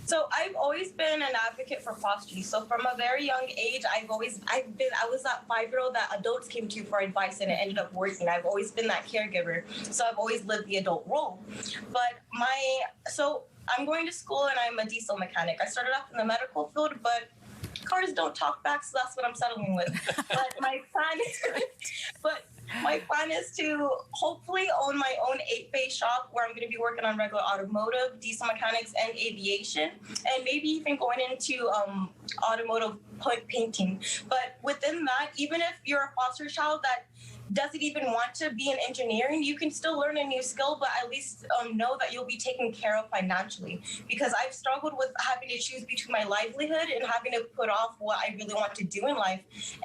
So I've always been an advocate for fostering. So from a very young age, I was that 5-year-old that adults came to for advice and it ended up working. I've always been that caregiver. So I've always lived the adult role. But so I'm going to school and I'm a diesel mechanic. I started off in the medical field, but cars don't talk back, so that's what I'm settling with. But my plan is to hopefully own my own 8-bay shop where I'm going to be working on regular automotive, diesel mechanics, and aviation, and maybe even going into automotive painting. But within that, even if you're a foster child that doesn't even want to be in engineering, you can still learn a new skill, but at least know that you'll be taken care of financially. Because I've struggled with having to choose between my livelihood and having to put off what I really want to do in life.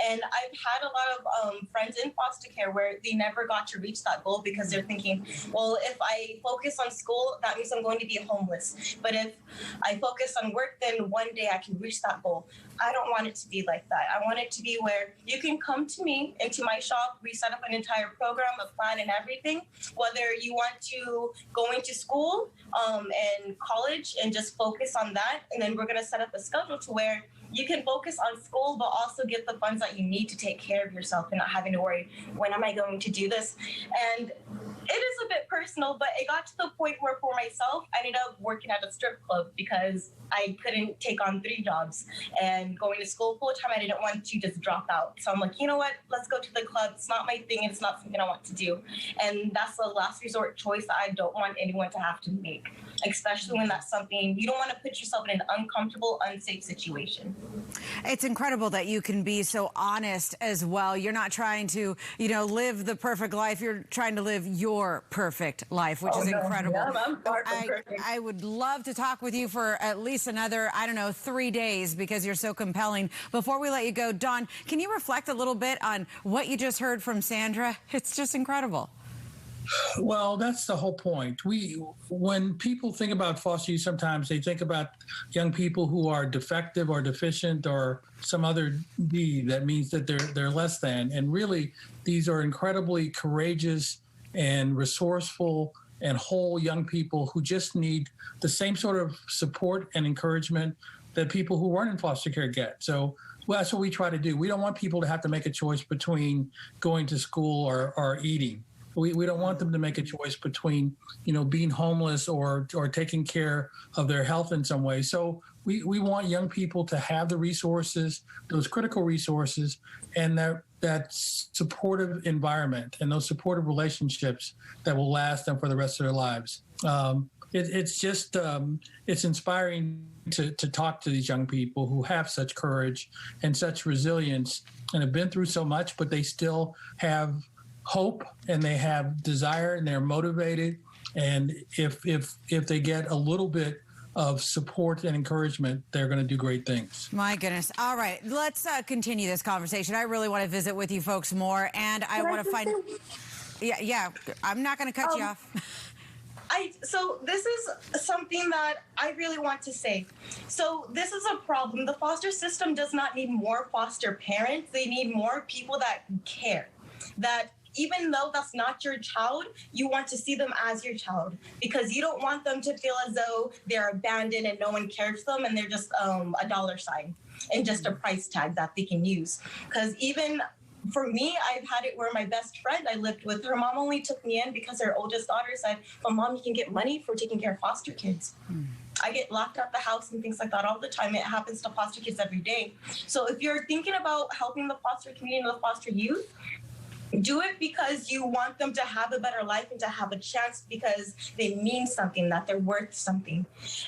And I've had a lot of friends in foster care where they never got to reach that goal because they're thinking, well, if I focus on school, that means I'm going to be homeless. But if I focus on work, then one day I can reach that goal. I don't want it to be like that. I want it to be where you can come to me, into my shop, we set up an entire program, a plan and everything, whether you want to go into school and college and just focus on that. And then we're going to set up a schedule to where you can focus on school, but also get the funds that you need to take care of yourself and not having to worry, when am I going to do this? And it is a bit personal, but it got to the point where for myself, I ended up working at a strip club because I couldn't take on 3 jobs. And going to school full time, I didn't want to just drop out. So I'm like, you know what? Let's go to the club. It's not my thing. It's not something I want to do. And that's the last resort choice that I don't want anyone to have to make, especially when that's something you don't want to put yourself in an uncomfortable, unsafe situation. It's incredible that you can be so honest as well. You're not trying to, live the perfect life. You're trying to live your perfect life, which is incredible. Yeah, I'm far from perfect. I would love to talk with you for at least another, 3 days because you're so compelling. Before we let you go, Dawn, can you reflect a little bit on what you just heard from Sandra? It's just incredible. Well, that's the whole point. When people think about foster youth, sometimes they think about young people who are defective or deficient or some other D that means that they're less than. And really, these are incredibly courageous and resourceful and whole young people who just need the same sort of support and encouragement that people who weren't in foster care get. So that's what we try to do. We don't want people to have to make a choice between going to school or eating. We don't want them to make a choice between, being homeless or taking care of their health in some way. So we want young people to have the resources, those critical resources, and that supportive environment and those supportive relationships that will last them for the rest of their lives. It's inspiring to talk to these young people who have such courage and such resilience and have been through so much, but they still have hope and they have desire and they're motivated. And if they get a little bit of support and encouragement, they're going to do great things. My goodness. All right, let's continue this conversation. I really want to visit with you folks more, and I want to find. Yeah. I'm not going to cut you off. So this is something that I really want to say. So this is a problem. The foster system does not need more foster parents. They need more people that care, that even though that's not your child, you want to see them as your child because you don't want them to feel as though they're abandoned and no one cares for them and they're just a dollar sign and just a price tag that they can use. Because even for me, I've had it where my best friend I lived with, her mom only took me in because her oldest daughter said, well, Mom, you can get money for taking care of foster kids. I get locked out the house and things like that all the time. It happens to foster kids every day. So if you're thinking about helping the foster community and the foster youth, do it because you want them to have a better life and to have a chance because they mean something, that they're worth something.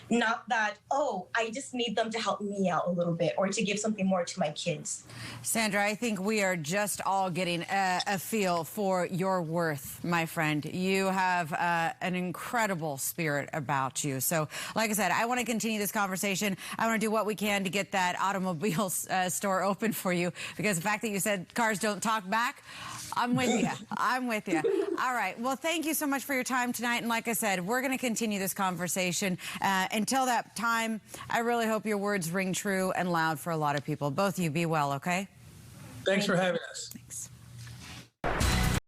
Not that, oh, I just need them to help me out a little bit or to give something more to my kids. Sandra, I think we are just all getting a feel for your worth, my friend. You have an incredible spirit about you. So, like I said, I want to continue this conversation. I want to do what we can to get that automobile store open for you because the fact that you said cars don't talk back, I'm with you. I'm with you. All right. Well, thank you so much for your time tonight. And like I said, we're going to continue this conversation. Until that time, I really hope your words ring true and loud for a lot of people. Both of you, be well, okay? Thanks for having us. Thanks.